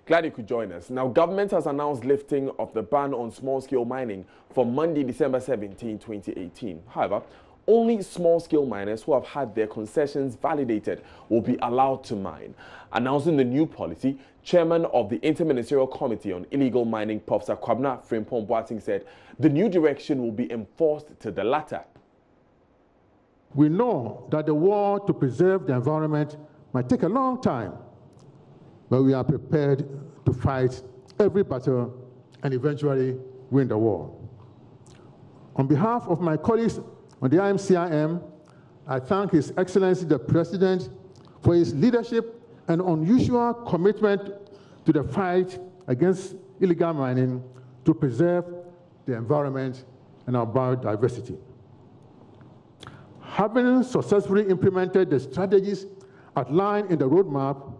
Glad you could join us. Now, government has announced lifting of the ban on small-scale mining from Monday, December 17, 2018. However, only small-scale miners who have had their concessions validated will be allowed to mine. Announcing the new policy, Chairman of the Interministerial Committee on Illegal Mining, Professor Kwabena Frimpong Boateng, said the new direction will be enforced to the latter. We know that the war to preserve the environment might take a long time, but we are prepared to fight every battle and eventually win the war. On behalf of my colleagues on the IMCIM, I thank His Excellency the President for his leadership and unusual commitment to the fight against illegal mining to preserve the environment and our biodiversity. Having successfully implemented the strategies outlined in the roadmap,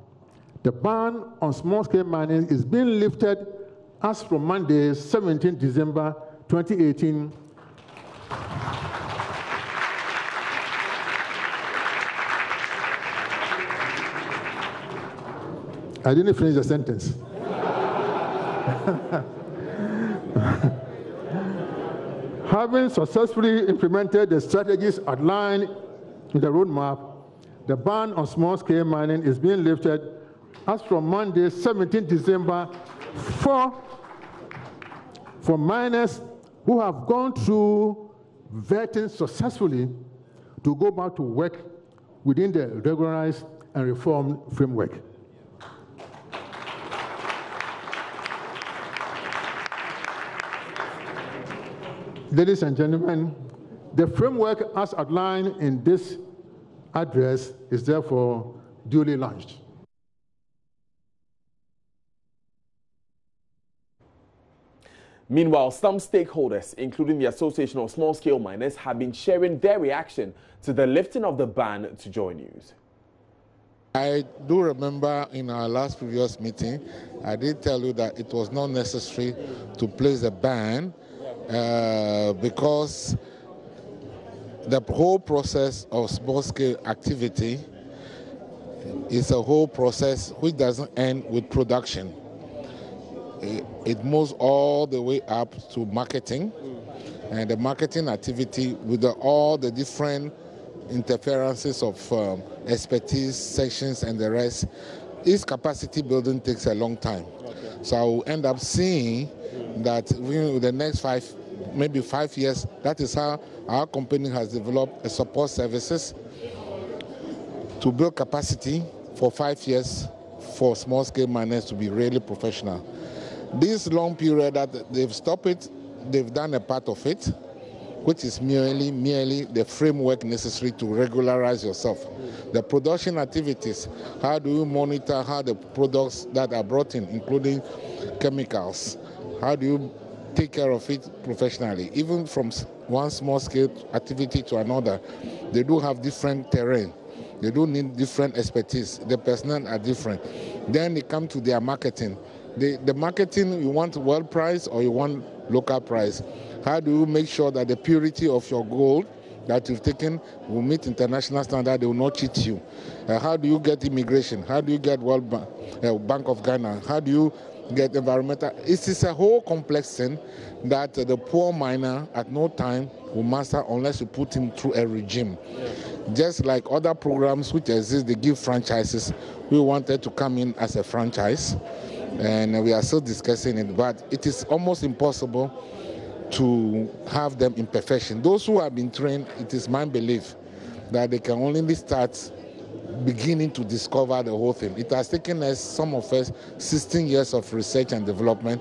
the ban on small-scale mining is being lifted as from Monday, 17 December 2018. I didn't finish the sentence. Having successfully implemented the strategies outlined in the roadmap, the ban on small-scale mining is being lifted as from Monday, 17 December, for miners who have gone through vetting successfully to go back to work within the regularized and reformed framework. Ladies and gentlemen, the framework as outlined in this address is therefore duly launched. Meanwhile, some stakeholders, including the Association of Small-Scale Miners, have been sharing their reaction to the lifting of the ban to Joy News. I do remember in our last previous meeting, I did tell you that it was not necessary to place a ban because the whole process of small-scale activity is a whole process which doesn't end with production. It moves all the way up to marketing, and the marketing activity with all the different interferences of expertise, sections, and the rest. Its capacity building takes a long time. So I will end up seeing that within the next maybe 5 years, that is how our company has developed support services to build capacity for 5 years for small-scale miners to be really professional. This long period that they've stopped it, they've done a part of it, which is merely the framework necessary to regularize yourself. The production activities, how do you monitor how the products that are brought in, including chemicals, how do you take care of it professionally? Even from one small-scale activity to another, they do have different terrain. They do need different expertise. The personnel are different. Then they come to their marketing. The marketing, you want world price or you want local price? How do you make sure that the purity of your gold that you've taken will meet international standard, they will not cheat you? How do you get immigration? How do you get World Bank of Ghana? How do you get environmental? It is a whole complex thing that the poor miner at no time will master unless you put him through a regime. Yeah. Just like other programs which exist, they give franchises. We wanted to come in as a franchise, and we are still discussing it, but it is almost impossible to have them in perfection. Those who have been trained, it is my belief that they can only start beginning to discover the whole thing. It has taken us, some of us, 16 years of research and development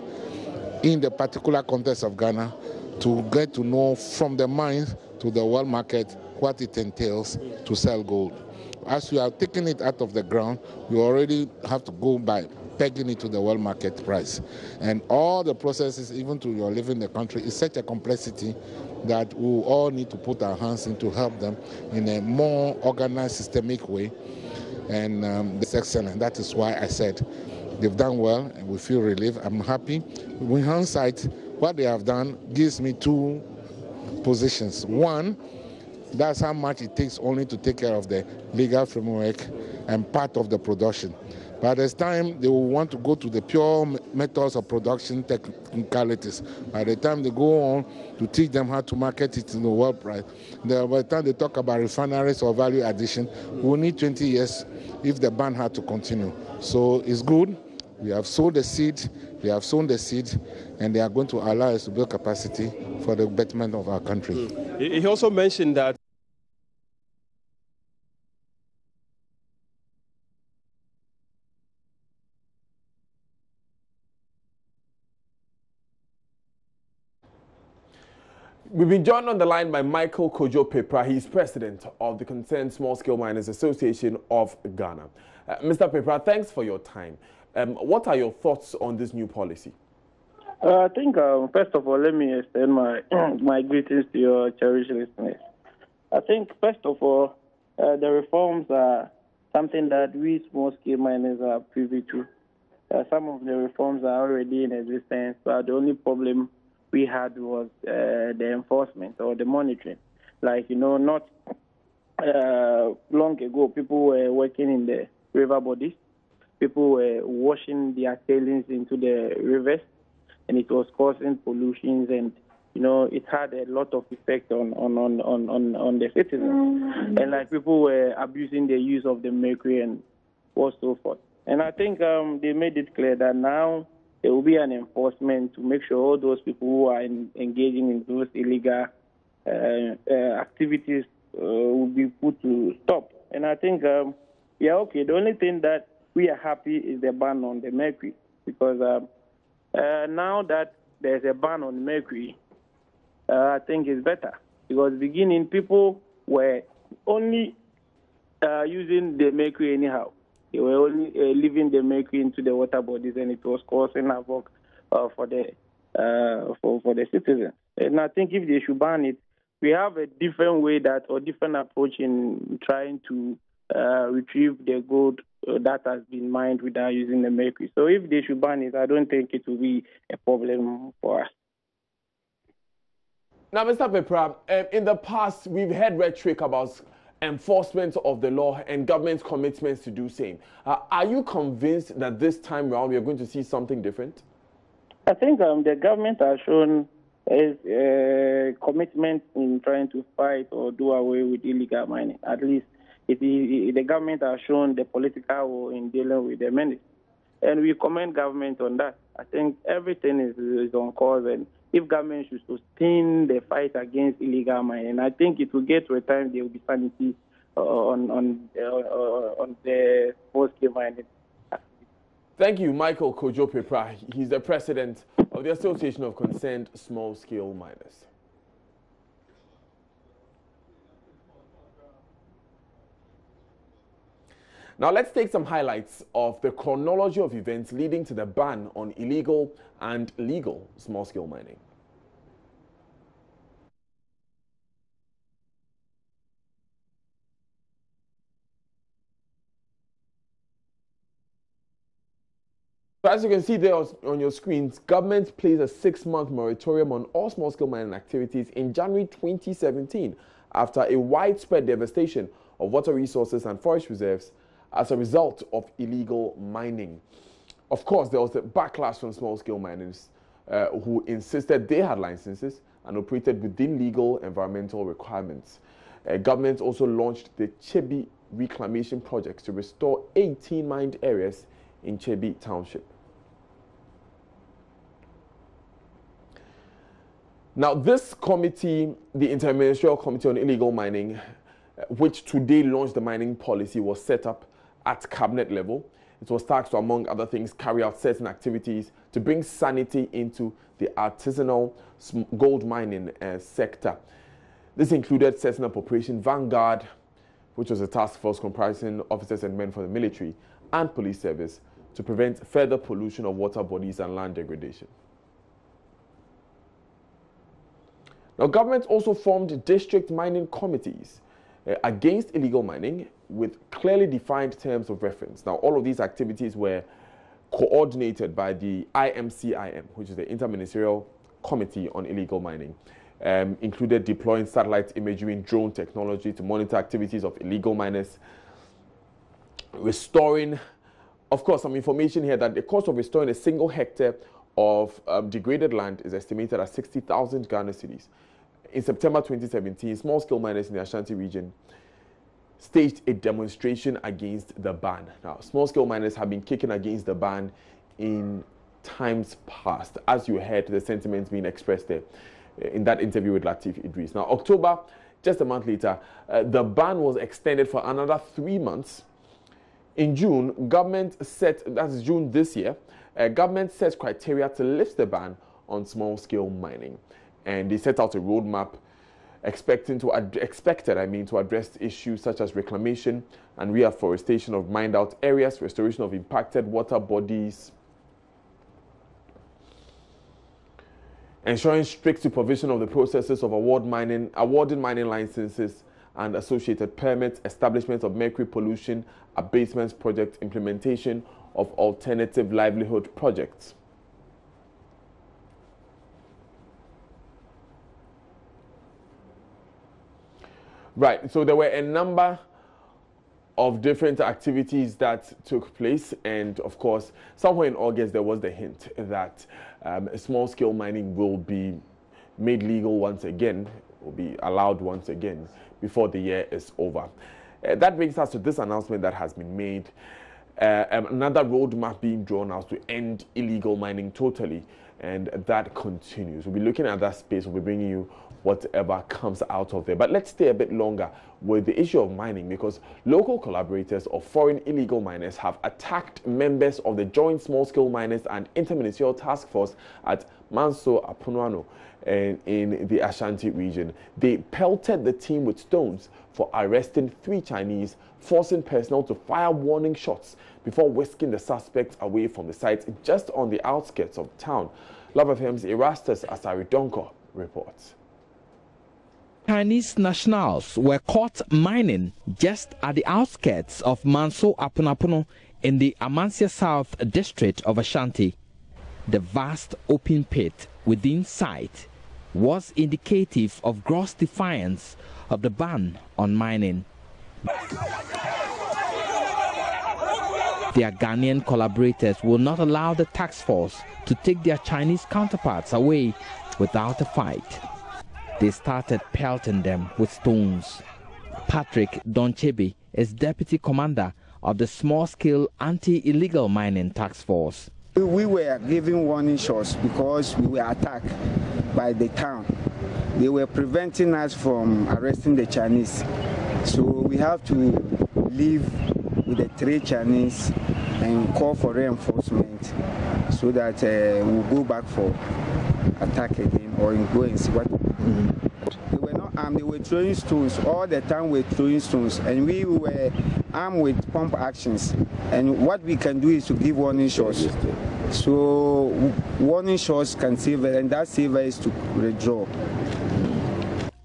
in the particular context of Ghana to get to know from the mines to the world market what it entails to sell gold. As we are taking it out of the ground, we already have to go by pegging it to the world market price. And all the processes, even to your living in the country, is such a complexity that we all need to put our hands in to help them in a more organized, systemic way. And it's excellent. That is why I said they've done well and we feel relieved. I'm happy. In hindsight, what they have done gives me two positions. One, that's how much it takes only to take care of the legal framework and part of the production. By the time they will want to go to the pure methods of production technicalities, by the time they go on to teach them how to market it in the world price, by the time they talk about refineries or value addition, we'll need 20 years if the ban had to continue. So it's good. We have sowed the seed, and they are going to allow us to build capacity for the betterment of our country. He also mentioned that we've been joined on the line by Michael Kojo Pepra. He's president of the Concerned Small Scale Miners Association of Ghana. Mr. Pepra, thanks for your time. What are your thoughts on this new policy? I think, first of all, let me extend my my greetings to your cherished listeners. I think, first of all, the reforms are something that we small-scale miners are privy to. Some of the reforms are already in existence, but the only problem we had was the enforcement or the monitoring. Like, not long ago, people were working in the river bodies. People were washing their tailings into the rivers, and it was causing pollutions, and it had a lot of effect on the citizens. And like people were abusing the use of the mercury and so forth. And I think they made it clear that now there will be an enforcement to make sure all those people who are engaging in those illegal activities will be put to stop. And I think, okay. The only thing that we are happy is the ban on the mercury, because now that there's a ban on mercury, I think it's better. Because beginning, people were only using the mercury anyhow. They were only leaving the mercury into the water bodies, and it was causing havoc for the citizens. And I think if they should ban it, we have a different way or different approach in trying to retrieve the gold that has been mined without using the mercury. So if they should ban it, I don't think it will be a problem for us. Now, Mr. Pepra, in the past, we've heard rhetoric about enforcement of the law and government's commitments to do same. Are you convinced that this time around we are going to see something different? I think the government has shown a commitment in trying to fight or do away with illegal mining. At least the government has shown the political will in dealing with the menace. And we commend government on that. I think everything is on course, and if government should sustain the fight against illegal mining, I think it will get to a time there will be sanity on the small-scale mining. Thank you, Michael Kojo Pepra. He's the president of the Association of Concerned Small-Scale Miners. Now let's take some highlights of the chronology of events leading to the ban on illegal and legal small-scale mining. So as you can see there on your screens, government placed a 6-month moratorium on all small-scale mining activities in January 2017 after a widespread devastation of water resources and forest reserves as a result of illegal mining. Of course, there was a backlash from small-scale miners who insisted they had licenses and operated within legal environmental requirements. Government also launched the Chebi reclamation projects to restore 18 mined areas in Chebi Township. Now, this committee, the Interministerial Committee on Illegal Mining, which today launched the mining policy, was set up at cabinet level. It was tasked to, among other things, carry out certain activities to bring sanity into the artisanal gold mining sector. This included setting up Operation Vanguard, which was a task force comprising officers and men from the military and police service to prevent further pollution of water bodies and land degradation. Now, government also formed district mining committees against illegal mining with clearly defined terms of reference. Now, all of these activities were coordinated by the IMCIM, which is the Interministerial Committee on Illegal Mining. Included deploying satellite imagery and drone technology to monitor activities of illegal miners, restoring of course, some information here that the cost of restoring a single hectare of degraded land is estimated at 60,000 Ghana cedis. In September 2017, small-scale miners in the Ashanti region staged a demonstration against the ban. Now, small-scale miners have been kicking against the ban in times past, as you heard the sentiments being expressed there in that interview with Latif Idris. Now, October, just a month later, the ban was extended for another 3 months. In June, government set, that's June this year, government set criteria to lift the ban on small-scale mining. And they set out a roadmap expected to address issues such as reclamation and reforestation of mined-out areas, restoration of impacted water bodies, ensuring strict supervision of the processes of awarding mining licenses and associated permits, establishment of mercury pollution abatement project, implementation of alternative livelihood projects. Right, so there were a number of different activities that took place, and of course, somewhere in August there was the hint that small-scale mining will be made legal once again, will be allowed once again before the year is over. That brings us to this announcement that has been made, another roadmap being drawn out to end illegal mining totally, and that continues. We'll be looking at that space, we'll be bringing you whatever comes out of there. But let's stay a bit longer with the issue of mining, because local collaborators of foreign illegal miners have attacked members of the Joint Small-Scale Miners and Interministerial Task Force at Manso Apunuano in the Ashanti region. They pelted the team with stones for arresting 3 Chinese, forcing personnel to fire warning shots before whisking the suspects away from the site just on the outskirts of town. Love FM's Erastus Asaridonko reports. Chinese nationals were caught mining just at the outskirts of Manso Apunapuno in the Amansia South district of Ashanti. The vast open pit within sight was indicative of gross defiance of the ban on mining. Their Ghanaian collaborators will not allow the task force to take their Chinese counterparts away without a fight. They started pelting them with stones. Patrick Donchebe is deputy commander of the small-scale anti-illegal mining task force. We were giving warning shots because we were attacked by the town. They were preventing us from arresting the Chinese. So we have to leave with the 3 Chinese and call for reinforcement so that we'll go back for attack again or go and see what. They were not armed, they were throwing stones. All the time we were throwing stones, and we were armed with pump actions. And what we can do is to give warning shots. So warning shots can save it, and that saver is to withdraw.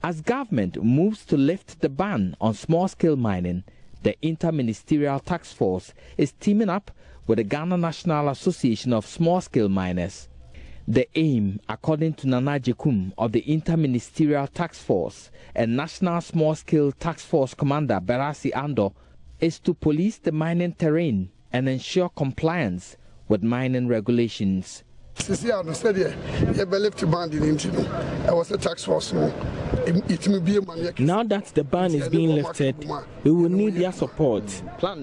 As government moves to lift the ban on small-scale mining, the Interministerial Task Force is teaming up with the Ghana National Association of Small-Scale Miners. The aim, according to Nana Jekum of the Interministerial Task Force and National Small-Scale Task Force Commander Berasi Ando, is to police the mining terrain and ensure compliance with mining regulations. Now that the ban is being lifted, we will need their support.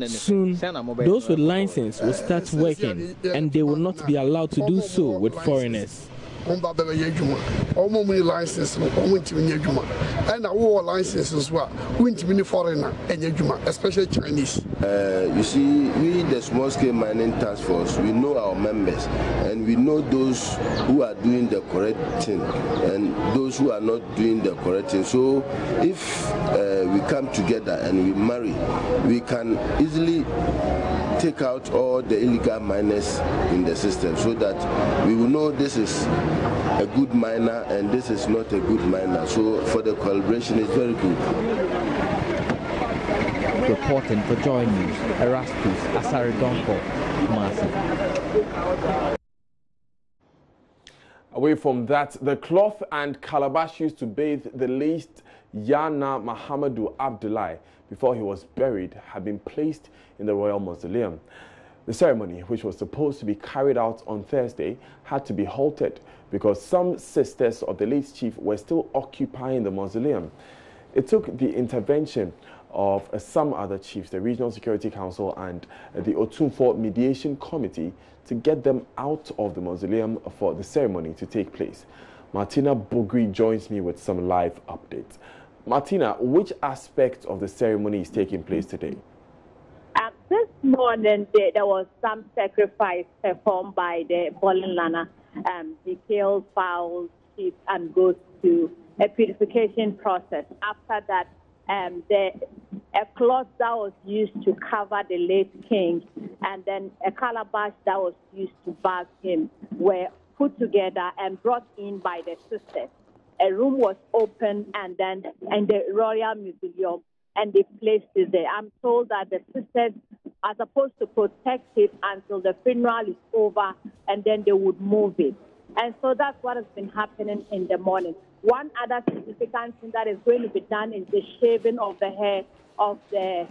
Soon, those with license will start working, and they will not be allowed to do so with foreigners. license and our license as well. Foreigner especially Chinese. You see, we the small scale mining task force, we know our members and we know those who are doing the correct thing and those who are not doing the correct thing. So if we come together and we marry, we can easily take out all the illegal miners in the system so that we will know this is a good miner and this is not a good miner. So for the collaboration is very good. Reporting for Joy News, Erastus Asaridonko, Kumasi. Away from that, the cloth and calabash used to bathe the late Yana Mahamadou Abdullahi before he was buried had been placed in the Royal Mausoleum. The ceremony, which was supposed to be carried out on Thursday, had to be halted because some sisters of the late chief were still occupying the mausoleum. It took the intervention of some other chiefs, the Regional Security Council and the Otumfor Mediation Committee, to get them out of the mausoleum for the ceremony to take place. Martina Bugri joins me with some live updates. Martina, which aspect of the ceremony is taking place today? This morning, there was some sacrifice performed by the Bolinlana. They kill fowls, sheep, and goats to a purification process. After that, a cloth that was used to cover the late king and then a calabash that was used to bath him were put together and brought in by the sisters. A room was opened and then in the Royal Museum, and they placed it there. I'm told that the sisters are supposed to protect it until the funeral is over, and then they would move it. And so that's what has been happening in the morning. One other significant thing that is going to be done is the shaving of the hair of the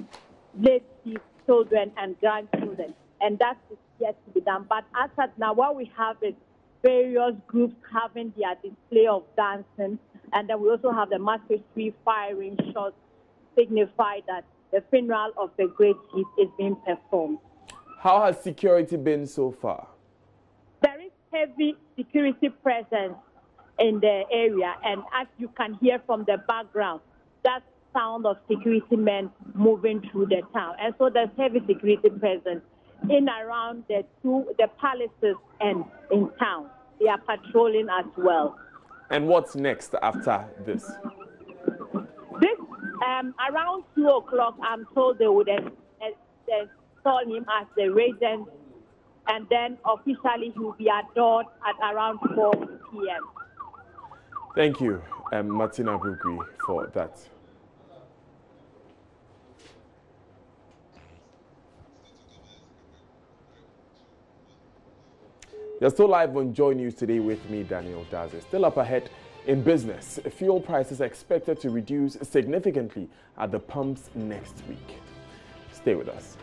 late chief's children and grandchildren, and that is yet to be done. But as at now, what we have is various groups having their display of dancing, and then we also have the musketry firing shots signify that the funeral of the great chief is being performed. How has security been so far? There is heavy security presence in the area, and as you can hear from the background, that sound of security men moving through the town. And so there's heavy security presence in around the palaces and in town. They are patrolling as well. And what's next after this? Around 2 o'clock, I'm told they would install him as the regent, and then officially he will be adored at around 4 p.m. Thank you, Martina Bugri, for that. You're still live on Joy News today with me, Daniel Daze. Still up ahead in business, fuel prices are expected to reduce significantly at the pumps next week. Stay with us.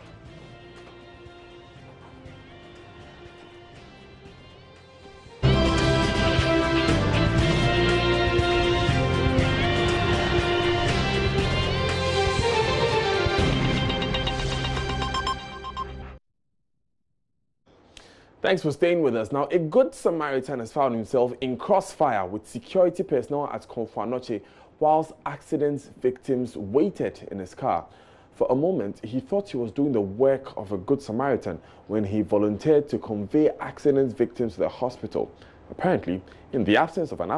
Thanks for staying with us. Now, a good Samaritan has found himself in crossfire with security personnel at Chronology whilst accident victims waited in his car. For a moment, he thought he was doing the work of a good Samaritan when he volunteered to convey accident victims to the hospital, apparently in the absence of an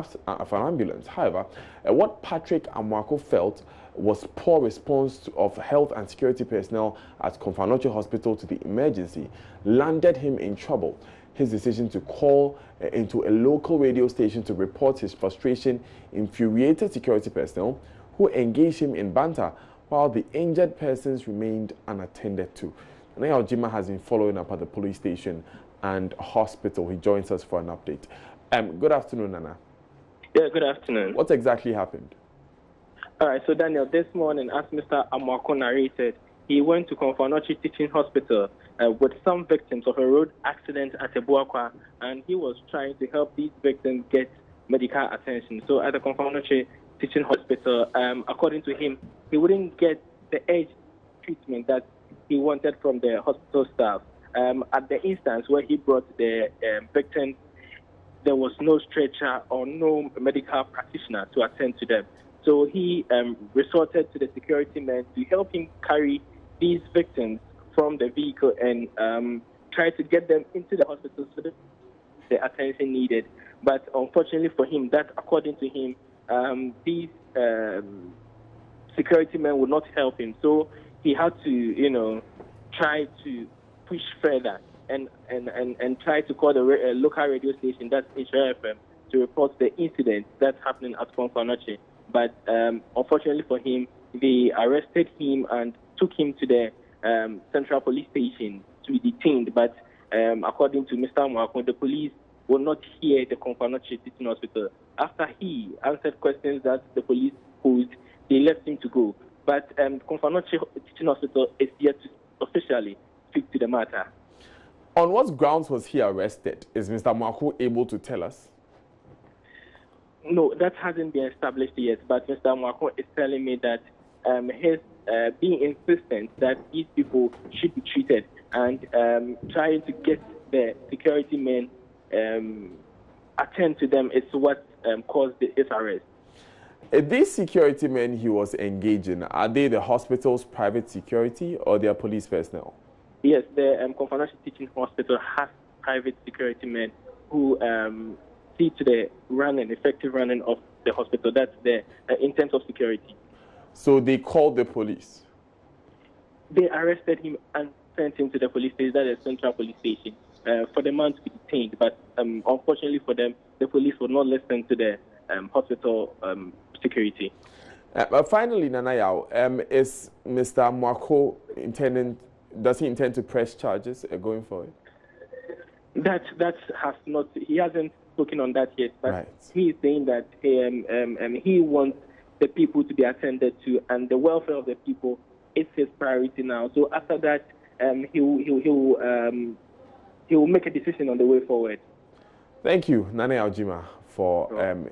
ambulance. However, what Patrick Amwako felt was poor response of health and security personnel at Chronology Hospital to the emergency landed him in trouble. His decision to call into a local radio station to report his frustration infuriated security personnel who engaged him in banter while the injured persons remained unattended to. Naya Ojima has been following up at the police station and hospital. He joins us for an update. Good afternoon, Nana. Yeah, good afternoon. What exactly happened? All right, so Daniel, this morning, as Mr. Amwako narrated, he went to Chronology Teaching Hospital with some victims of a road accident at Ebuakwa, and he was trying to help these victims get medical attention. So at the Chronology Teaching Hospital, according to him, he wouldn't get the urgent treatment that he wanted from the hospital staff. At the instance where he brought the victims, there was no stretcher or no medical practitioner to attend to them. So he resorted to the security men to help him carry these victims from the vehicle and try to get them into the hospital so that the attention needed. But unfortunately for him, that according to him, these security men would not help him. So he had to, try to push further and try to call the local radio station, that's HRFM, to report the incident that's happening at Chronology. But unfortunately for him, they arrested him and took him to the Central Police Station to be detained. But according to Mr. Mwako, the police will not hear the Chronology Teaching Hospital. After he answered questions that the police posed, they left him to go. But Chronology Teaching Hospital is yet to officially speak to the matter. On what grounds was he arrested? Is Mr. Mwako able to tell us? No, that hasn't been established yet, but Mr. Mwako is telling me that his being insistent that these people should be treated and trying to get the security men attend to them is what caused his arrest. These security men he was engaging, are they the hospital's private security or their police personnel? Yes, the Confidential Teaching Hospital has private security men who see to the effective running of the hospital. That's the in terms of security. So they called the police? They arrested him and sent him to the police station, that is Central Police Station, for the man to be detained. But unfortunately for them, the police would not listen to the hospital security. But finally, Nanayao, is Mr. Mwako does he intend to press charges going forward? That has not, he hasn't spoken on that yet, but right. He is saying that he wants the people to be attended to, and the welfare of the people is his priority now. So after that, he will make a decision on the way forward. Thank you, Nane Aljima, for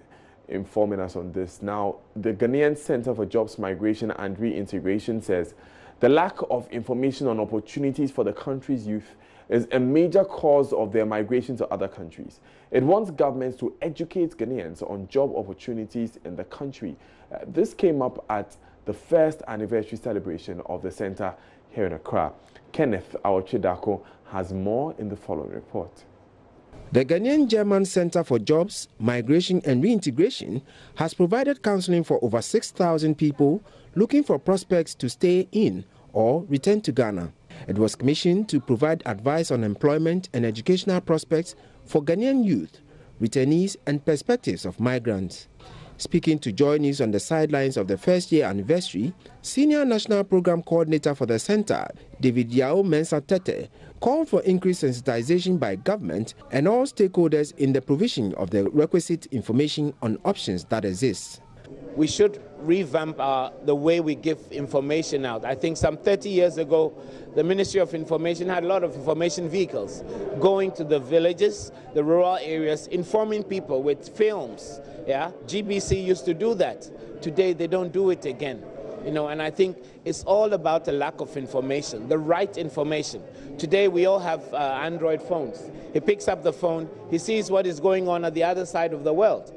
informing us on this. Now, the Ghanaian Center for Jobs, Migration and Reintegration says the lack of information on opportunities for the country's youth is a major cause of their migration to other countries. It wants governments to educate Ghanaians on job opportunities in the country. This came up at the first anniversary celebration of the center here in Accra. Kenneth Aochidako has more in the following report. The Ghanaian German Center for Jobs, Migration and Reintegration has provided counseling for over 6,000 people looking for prospects to stay in or return to Ghana. It was commissioned to provide advice on employment and educational prospects for Ghanaian youth, returnees and perspectives of migrants. Speaking to Joy News on the sidelines of the first-year anniversary, Senior National Program Coordinator for the Center, David Yao Mensah Tete, called for increased sensitization by government and all stakeholders in the provision of the requisite information on options that exist. We should revamp the way we give information out. I think some 30 years ago, the Ministry of Information had a lot of information vehicles going to the villages, the rural areas, informing people with films. Yeah, GBC used to do that. Today, they don't do it again. And I think it's all about the lack of information, the right information. Today, we all have Android phones. He picks up the phone, he sees what is going on at the other side of the world.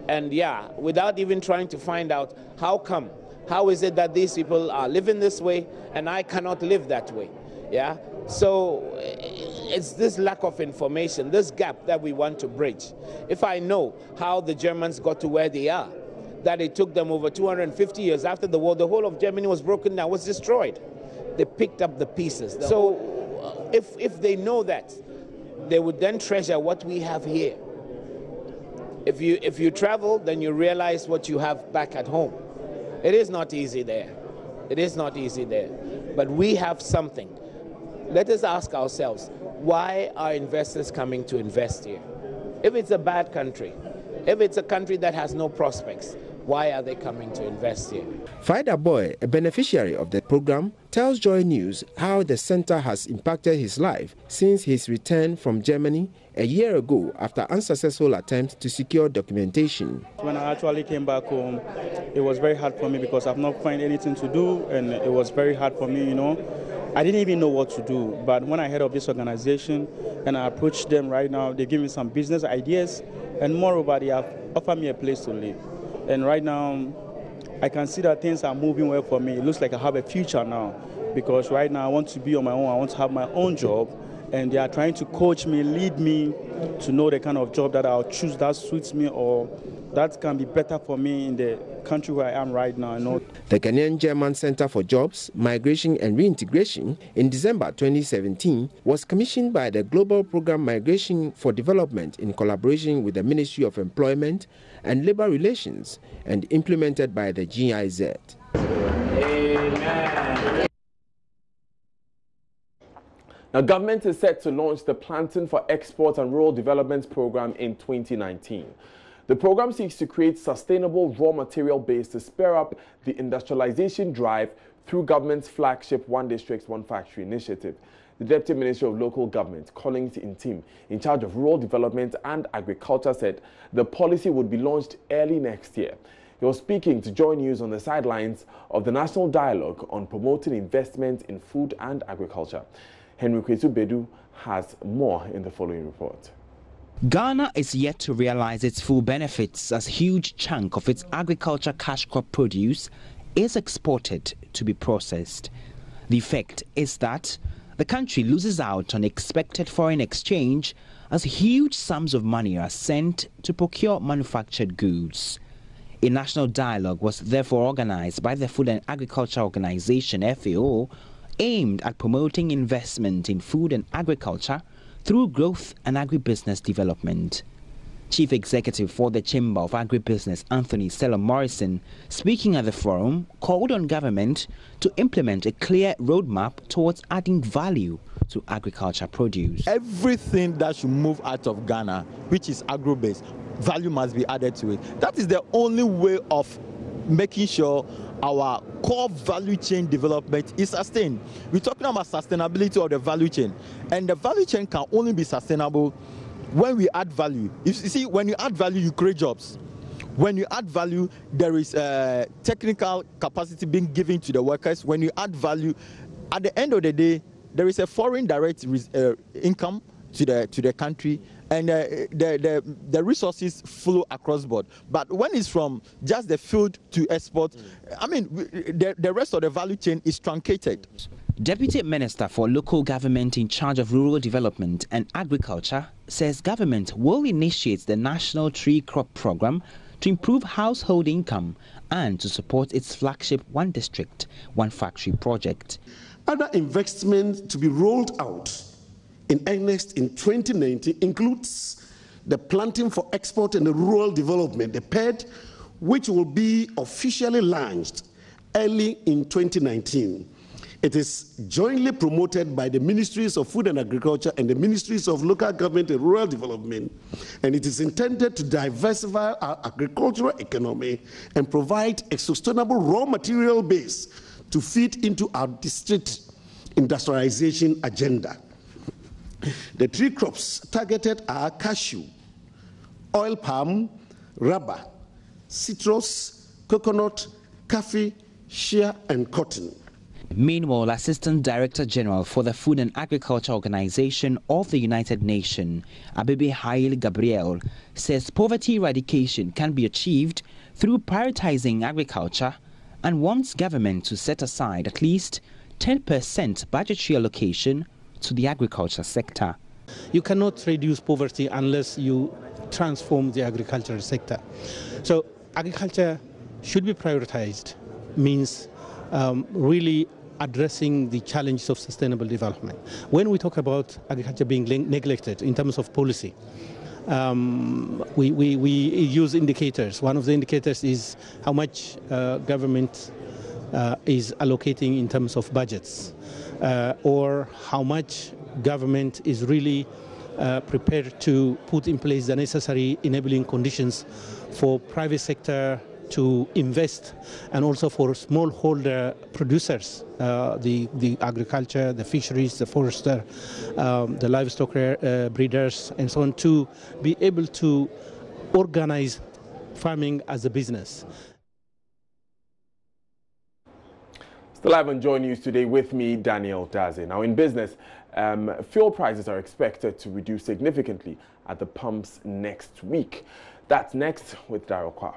And yeah, without even trying to find out how come, how is it that these people are living this way and I cannot live that way. Yeah, so it's this lack of information, this gap that we want to bridge. If I know how the Germans got to where they are, that it took them over 250 years after the war, the whole of Germany was broken down, was destroyed. They picked up the pieces. So if they know that, they would then treasure what we have here. If you travel, then you realize what you have back at home. It is not easy there. It is not easy there. But we have something. Let us ask ourselves, why are investors coming to invest here? If it's a bad country, if it's a country that has no prospects, why are they coming to invest here? Faida Boy, a beneficiary of the program, tells Joy News how the center has impacted his life since his return from Germany a year ago after unsuccessful attempts to secure documentation. When I actually came back home, it was very hard for me because I've not found anything to do, and it was very hard for me, I didn't even know what to do. But when I heard of this organization and I approached them right now, they gave me some business ideas, and moreover, they have offered me a place to live. And right now, I can see that things are moving well for me. It looks like I have a future now, because right now I want to be on my own. I want to have my own job, and they are trying to coach me, lead me to know the kind of job that I'll choose that suits me or that can be better for me in the country where I am right now. The Ghanaian German Center for Jobs, Migration and Reintegration in December 2017 was commissioned by the Global Program Migration for Development in collaboration with the Ministry of Employment and Labour Relations and implemented by the GIZ. Amen. Now, government is set to launch the Planting for Export and Rural Development Program in 2019. The program seeks to create sustainable raw material base to spur up the industrialization drive through government's flagship One District, One Factory initiative. The Deputy Minister of Local Government, Collins Intim, in charge of rural development and agriculture, said the policy would be launched early next year. He was speaking to Joy News on the sidelines of the National Dialogue on promoting investment in food and agriculture. Henry Kwetu Bedu has more in the following report. Ghana is yet to realize its full benefits as a huge chunk of its agriculture cash crop produce is exported to be processed. The effect is that the country loses out on expected foreign exchange as huge sums of money are sent to procure manufactured goods. A national dialogue was therefore organized by the Food and Agriculture Organization, FAO, aimed at promoting investment in food and agriculture through growth and agribusiness development. Chief Executive for the Chamber of Agribusiness, Anthony Stella Morrison, speaking at the forum, called on government to implement a clear roadmap towards adding value to agriculture produce. Everything that should move out of Ghana, which is agro-based, value must be added to it. That is the only way of making sure our core value chain development is sustained. We're talking about sustainability of the value chain, and the value chain can only be sustainable when we add value. You see, when you add value, you create jobs. When you add value, there is technical capacity being given to the workers. When you add value, at the end of the day, there is a foreign direct income to the country, and the resources flow across board. But when it's from just the field to export, I mean, the rest of the value chain is truncated. Deputy Minister for Local Government in charge of Rural Development and Agriculture says government will initiate the National Tree Crop Program to improve household income and to support its flagship One District, One Factory project. Other investments to be rolled out in earnest in 2019 includes the Planting for Export and Rural Development, the PED, which will be officially launched early in 2019. It is jointly promoted by the Ministries of Food and Agriculture and the Ministries of Local Government and Rural Development, and it is intended to diversify our agricultural economy and provide a sustainable raw material base to feed into our district industrialization agenda. The tree crops targeted are cashew, oil palm, rubber, citrus, coconut, coffee, shea, and cotton. Meanwhile, Assistant Director General for the Food and Agriculture Organization of the United Nations, Abebe Haile Gabriel, says poverty eradication can be achieved through prioritizing agriculture and wants government to set aside at least 10% budgetary allocation to the agriculture sector. You cannot reduce poverty unless you transform the agricultural sector. So agriculture should be prioritized, means really addressing the challenges of sustainable development. When we talk about agriculture being neglected in terms of policy, we use indicators. One of the indicators is how much government is allocating in terms of budgets, or how much government is really prepared to put in place the necessary enabling conditions for private sector to invest, and also for smallholder producers, the agriculture, the fisheries, the forester, the livestock breeders, and so on, to be able to organize farming as a business. Still live on Joy News today with me, Daniel Daze. Now in business, fuel prices are expected to reduce significantly at the pumps next week. That's next with Daryl Kwa.